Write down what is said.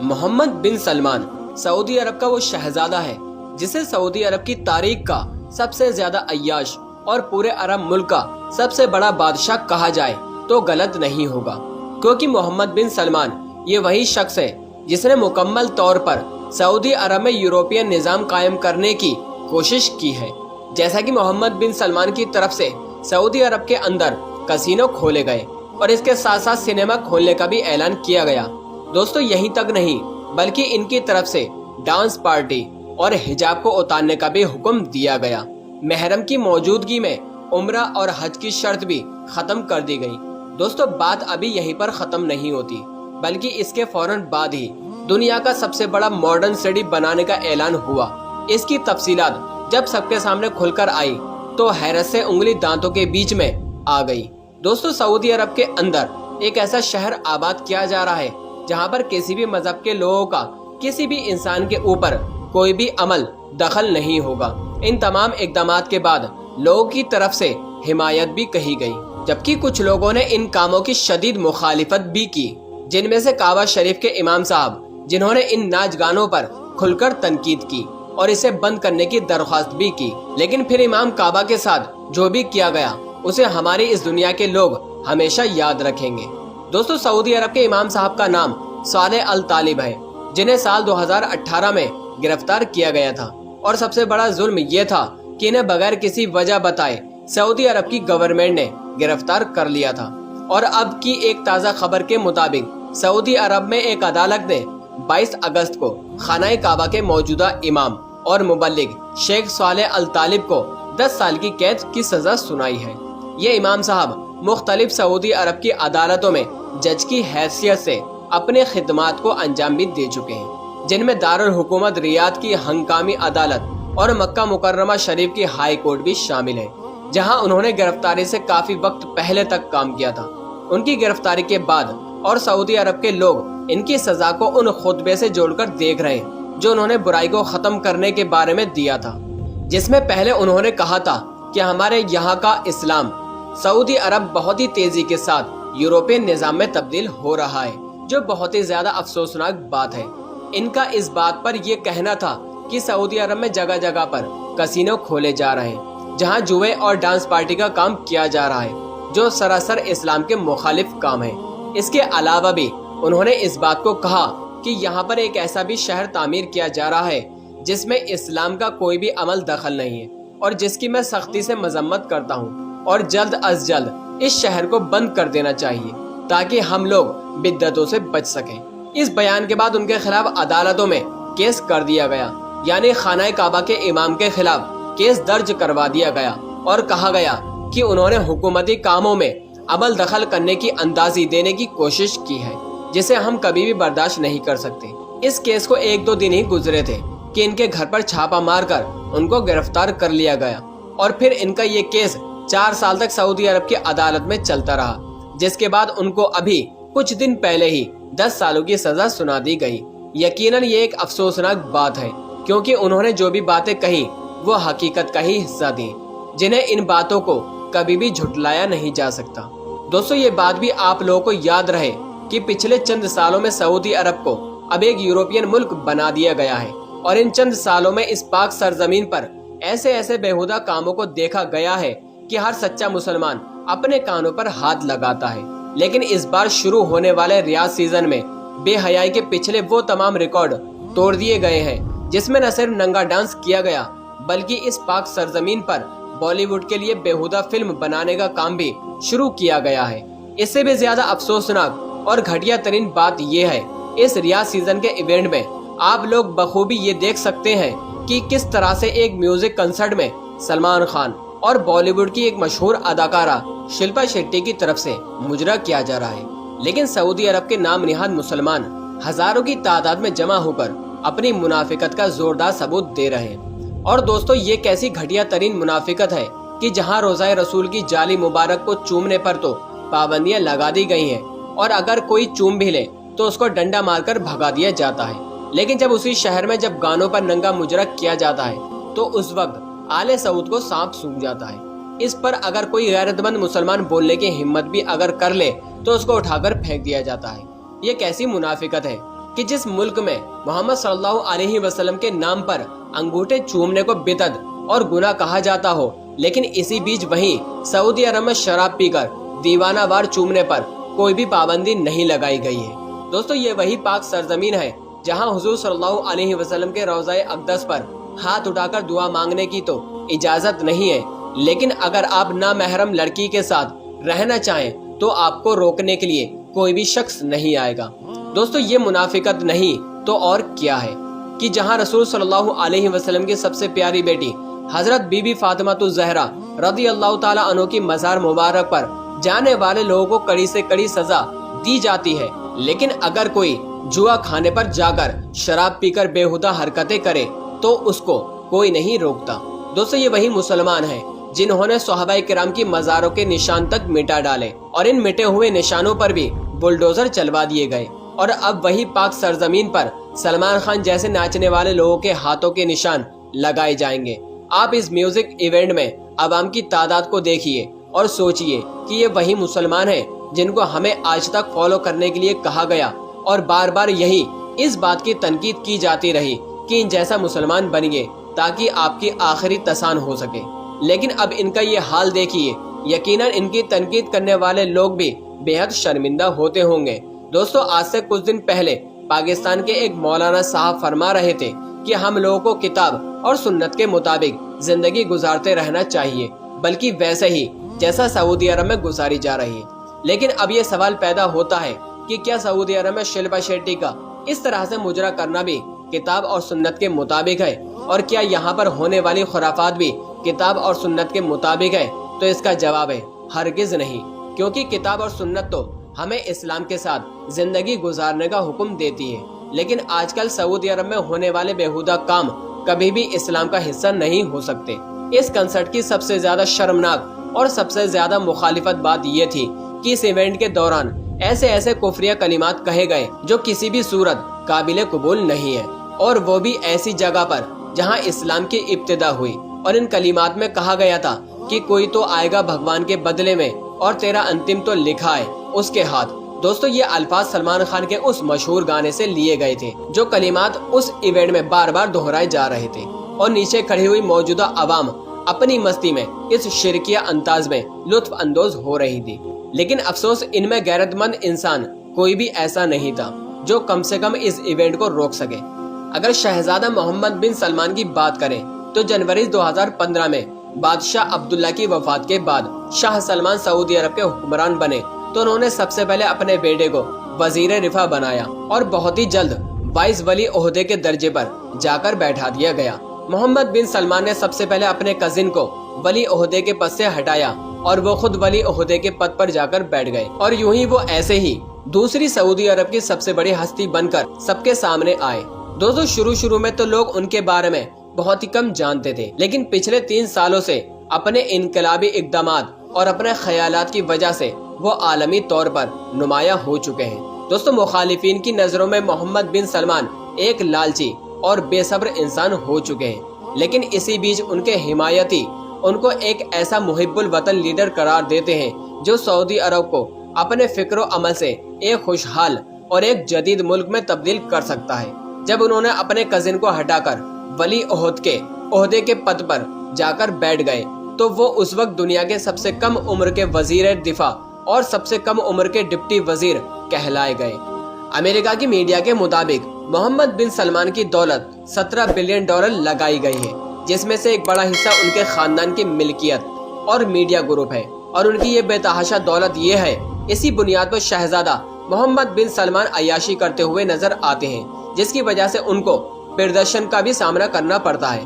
मोहम्मद बिन Salman Saudi अरब का वो शहजादा है जिसे सऊदी अरब की तारीख का सबसे ज्यादा अय्याश और पूरे अरब मुल्क का सबसे बड़ा बादशाह कहा जाए तो गलत नहीं होगा, क्योंकि मोहम्मद बिन सलमान ये वही शख्स है जिसने मुकम्मल तौर पर सऊदी अरब में यूरोपियन निज़ाम कायम करने की कोशिश की है। जैसा कि मोहम्मद बिन सलमान की तरफ से सऊदी अरब के अंदर कसीनो खोले गए और इसके साथ साथ सिनेमा खोलने का भी ऐलान किया गया। दोस्तों, यहीं तक नहीं बल्कि इनकी तरफ से डांस पार्टी और हिजाब को उतारने का भी हुक्म दिया गया। महरम की मौजूदगी में उम्रा और हज की शर्त भी खत्म कर दी गई। दोस्तों, बात अभी यहीं पर खत्म नहीं होती, बल्कि इसके फौरन बाद ही दुनिया का सबसे बड़ा मॉडर्न सिटी बनाने का ऐलान हुआ। इसकी तफसीलात जब सबके सामने खुलकर आई तो हैरत से उंगली दांतों के बीच में आ गई। दोस्तों, सऊदी अरब के अंदर एक ऐसा शहर आबाद किया जा रहा है जहां पर किसी भी मजहब के लोगों का किसी भी इंसान के ऊपर कोई भी अमल दखल नहीं होगा। इन तमाम इकदामात के बाद लोगों की तरफ से हिमायत भी कही गई, जबकि कुछ लोगों ने इन कामों की शदीद मुखालिफत भी की, जिनमें से काबा शरीफ के इमाम साहब, जिन्होंने इन नाच गानों पर खुलकर तनकीद की और इसे बंद करने की दरख्वास्त भी की। लेकिन फिर इमाम काबा के साथ जो भी किया गया उसे हमारी इस दुनिया के लोग हमेशा याद रखेंगे। दोस्तों, सऊदी अरब के इमाम साहब का नाम सालेह अल तालिब है, जिन्हें साल 2018 में गिरफ्तार किया गया था। और सबसे बड़ा जुल्म ये था कि इन्हें बगैर किसी वजह बताए सऊदी अरब की गवर्नमेंट ने गिरफ्तार कर लिया था। और अब की एक ताज़ा खबर के मुताबिक सऊदी अरब में एक अदालत ने 22 अगस्त को खानाए काबा के मौजूदा इमाम और मुबल्लिग शेख सालेह अल तालिब को 10 साल की कैद की सजा सुनाई है। ये इमाम साहब मुख्तलिफ सऊदी अरब की अदालतों में जज की हैसियत से अपने खिदमात को अंजाम भी दे चुके हैं, जिनमें दारुल हुकूमत रियाद की हंगामी अदालत और मक्का मुकर्रमा शरीफ की हाई कोर्ट भी शामिल है, जहां उन्होंने गिरफ्तारी से काफी वक्त पहले तक काम किया था। उनकी गिरफ्तारी के बाद और सऊदी अरब के लोग इनकी सजा को उन खुतबे से जोड़कर देख रहे हैं जो उन्होंने बुराई को खत्म करने के बारे में दिया था, जिसमें पहले उन्होंने कहा था कि हमारे यहाँ का इस्लाम सऊदी अरब बहुत ही तेजी के साथ यूरोपियन निज़ाम में तब्दील हो रहा है, जो बहुत ही ज्यादा अफसोसनाक बात है। इनका इस बात पर यह कहना था कि सऊदी अरब में जगह जगह पर कसीनो खोले जा रहे हैं, जहां जुए और डांस पार्टी का काम किया जा रहा है, जो सरासर इस्लाम के मुखालिफ काम है। इसके अलावा भी उन्होंने इस बात को कहा कि यहाँ पर एक ऐसा भी शहर तामीर किया जा रहा है जिसमें इस्लाम का कोई भी अमल दखल नहीं है और जिसकी मैं सख्ती से मजम्मत करता हूँ, और जल्द अज जल्द इस शहर को बंद कर देना चाहिए ताकि हम लोग बिद्दतों से बच सकें। इस बयान के बाद उनके खिलाफ अदालतों में केस कर दिया गया, यानी खानाए काबा के इमाम के खिलाफ केस दर्ज करवा दिया गया और कहा गया कि उन्होंने हुकूमती कामों में अमल दखल करने की अंदाजी देने की कोशिश की है, जिसे हम कभी भी बर्दाश्त नहीं कर सकते। इस केस को 1-2 दिन ही गुजरे थे कि इनके घर पर छापा मारकर उनको गिरफ्तार कर लिया गया और फिर इनका ये केस 4 साल तक सऊदी अरब की अदालत में चलता रहा, जिसके बाद उनको अभी कुछ दिन पहले ही 10 सालों की सजा सुना दी गई। यकीनन ये एक अफसोसनाक बात है, क्योंकि उन्होंने जो भी बातें कही वो हकीकत का ही हिस्सा दी, जिन्हें इन बातों को कभी भी झुटलाया नहीं जा सकता। दोस्तों, ये बात भी आप लोगों को याद रहे कि पिछले चंद सालों में सऊदी अरब को अब एक यूरोपियन मुल्क बना दिया गया है और इन चंद सालों में इस पाक सरजमीन पर ऐसे ऐसे बेहुदा कामों को देखा गया है कि हर सच्चा मुसलमान अपने कानों पर हाथ लगाता है। लेकिन इस बार शुरू होने वाले रियाद सीजन में बेहयाई के पिछले वो तमाम रिकॉर्ड तोड़ दिए गए हैं, जिसमें न सिर्फ नंगा डांस किया गया बल्कि इस पाक सरजमीन पर बॉलीवुड के लिए बेहुदा फिल्म बनाने का काम भी शुरू किया गया है। इससे भी ज्यादा अफसोसनाक और घटिया तरीन बात यह है, इस रियाद सीजन के इवेंट में आप लोग बखूबी ये देख सकते हैं कि किस तरह से एक म्यूजिक कंसर्ट में सलमान खान और बॉलीवुड की एक मशहूर अदाकारा शिल्पा शेट्टी की तरफ से मुजरा किया जा रहा है। लेकिन सऊदी अरब के नाम निहाद मुसलमान हजारों की तादाद में जमा होकर अपनी मुनाफिकत का जोरदार सबूत दे रहे हैं। और दोस्तों, ये कैसी घटिया तरीन मुनाफिकत है कि जहां रोज़ाए रसूल की जाली मुबारक को चूमने पर तो पाबंदियां लगा दी गई हैं और अगर कोई चूम भी ले तो उसको डंडा मारकर भगा दिया जाता है। लेकिन जब उसी शहर में जब गानों पर नंगा मुजरा किया जाता है तो उस वक्त आले सऊद को सांप सूंघ जाता है। इस पर अगर कोई गैरतमंद मुसलमान बोलने की हिम्मत भी अगर कर ले तो उसको उठाकर फेंक दिया जाता है। ये कैसी मुनाफिकत है کہ جس ملک میں محمد صلی اللہ علیہ وسلم کے نام پر انگوٹھے چومنے کو بدعت اور گناہ کہا جاتا ہو، لیکن اسی بیچ وہیں سعودی عرب میں شراب پی کر دیوانہ وار چومنے پر کوئی بھی پابندی نہیں لگائی گئی ہے۔ دوستو، یہ وہی پاک سرزمین ہے جہاں حضور صلی اللہ علیہ وسلم کے روضہ اقدس پر ہاتھ اٹھا کر دعا مانگنے کی تو اجازت نہیں ہے، لیکن اگر آپ نامحرم لڑکی کے ساتھ رہنا چاہیں تو آپ کو روکنے کے لیے کوئی بھی شخص نہیں آئے گا۔ دوستو، یہ منافقت نہیں تو اور کیا ہے کہ جہاں رسول صلی اللہ علیہ وسلم کی سب سے پیاری بیٹی حضرت بی بی فاطمہ الزہرا رضی اللہ تعالی عنہ کی مزار مبارک پر جانے والے لوگوں کو کڑی سے کڑی سزا دی جاتی ہے، لیکن اگر کوئی جوا کھانے پر جا کر شراب پی کر بےہودہ حرکتیں کرے تو اس کو کوئی نہیں روکتا۔ دوستو، یہ وہی مسلمان ہیں جنہوں نے صحابہ کرام کی مزاروں کے نشان تک مٹا ڈالے اور ان مٹے ہوئے نشانوں پر بھی بلڈوزر چلوا دیے گئے، اور اب وہی پاک سرزمین پر سلمان خان جیسے ناچنے والے لوگوں کے ہاتھوں کے نشان لگائے جائیں گے۔ آپ اس میوزک ایونٹ میں عوام کی تعداد کو دیکھیے اور سوچئے کہ یہ وہی مسلمان ہیں جن کو ہمیں آج تک فالو کرنے کے لیے کہا گیا اور بار بار یہی اس بات کی تنقید کی جاتی رہی کہ ان جیسا مسلمان بنیے تاکہ آپ کی آخری تسان ہو سکے، لیکن اب ان کا یہ حال دیکھیے۔ یقیناً ان کی تنقید کرنے والے لوگ بھی بے حد شرمندہ ہوتے ہوں گے۔ دوستو، آج سے کچھ دن پہلے پاکستان کے ایک مولانا صاحب فرما رہے تھے کہ ہم لوگوں کو کتاب اور سنت کے مطابق زندگی گزارتے رہنا چاہیے، بلکہ ویسے ہی جیسا سعودی عرب میں گزاری جا رہی ہے۔ لیکن اب یہ سوال پیدا ہوتا ہے کہ کیا سعودی عرب میں شلپا شیٹی کا اس طرح سے مجرا کرنا بھی کتاب اور سنت کے مطابق ہے، اور کیا یہاں پر ہونے والی خرافات بھی کتاب اور سنت کے مطابق ہے؟ تو اس کا جواب ہے ہرگز نہیں، کیونکہ کتاب اور سنت تو ہمیں اسلام کے ساتھ زندگی گزارنے کا حکم دیتی ہے، لیکن آج کل سعودی عرب میں ہونے والے بیہودہ کام کبھی بھی اسلام کا حصہ نہیں ہو سکتے۔ اس کنسرٹ کی سب سے زیادہ شرمناک اور سب سے زیادہ مخالفت بات یہ تھی کہ اس ایونٹ کے دوران ایسے کفریہ کلمات کہے گئے جو کسی بھی صورت قابل قبول نہیں ہے، اور وہ بھی ایسی جگہ پر جہاں اسلام کی ابتدا ہوئی، اور ان کلمات میں کہا گیا تھا کہ کوئی تو آئے گا بھگوان کے بدلے میں اور تیرا انتم تو لکھا ہے اس کے ہاتھ۔ دوستو، یہ الفاظ سلمان خان کے اس مشہور گانے سے لیے گئے تھے جو کلمات اس ایونٹ میں بار بار دہرائے جا رہے تھے، اور نیچے کھڑی ہوئی موجودہ عوام اپنی مستی میں اس شرکیہ انداز میں لطف اندوز ہو رہی تھی۔ لیکن افسوس، ان میں غیرت مند انسان کوئی بھی ایسا نہیں تھا جو کم سے کم اس ایونٹ کو روک سکے۔ اگر شہزادہ محمد بن سلمان کی بات کریں تو جنوری 2015 میں بادشاہ عبداللہ کی وفات کے بعد شاہ سلمان سعودی عرب کے حکمران بنے تو انہوں نے سب سے پہلے اپنے بیٹے کو وزیر رفاع بنایا، اور بہت ہی جلد وائس ولی عہدے کے درجے پر جا کر بیٹھا دیا گیا۔ محمد بن سلمان نے سب سے پہلے اپنے کزن کو ولی عہدے کے پد سے ہٹایا اور وہ خود ولی عہدے کے پد پر جا کر بیٹھ گئے، اور یوں ہی وہ ایسے ہی دوسری سعودی عرب کی سب سے بڑی ہستی بن کر سب کے سامنے آئے۔ دوستو، شروع میں تو لوگ ان کے بارے میں بہت ہی کم جانتے تھے، لیکن پچھلے 3 سالوں سے اپنے انقلابی اقدامات اور اپنے خیالات کی وجہ سے وہ عالمی طور پر نمایاں ہو چکے ہیں۔ دوستو، مخالفین کی نظروں میں محمد بن سلمان ایک لالچی اور بے صبر انسان ہو چکے ہیں، لیکن اسی بیچ ان کے حمایتی ان کو ایک ایسا محب الوطن لیڈر قرار دیتے ہیں جو سعودی عرب کو اپنے فکر و عمل سے ایک خوشحال اور ایک جدید ملک میں تبدیل کر سکتا ہے۔ جب انہوں نے اپنے کزن کو ہٹا کر ولی عہدے کے پد پر جا کر بیٹھ گئے تو وہ اس وقت دنیا کے سب سے کم عمر کے وزیر دفاع اور سب سے کم عمر کے ڈپٹی وزیر کہلائے گئے۔ امریکہ کی میڈیا کے مطابق محمد بن سلمان کی دولت $17 بلین لگائی گئی ہے، جس میں سے ایک بڑا حصہ ان کے خاندان کی ملکیت اور میڈیا گروپ ہے، اور ان کی یہ بے تحاشا دولت یہ ہے۔ اسی بنیاد پر شہزادہ محمد بن سلمان عیاشی کرتے ہوئے نظر آتے ہیں، جس کی وجہ سے ان کو پردرشن کا بھی سامنا کرنا پڑتا ہے۔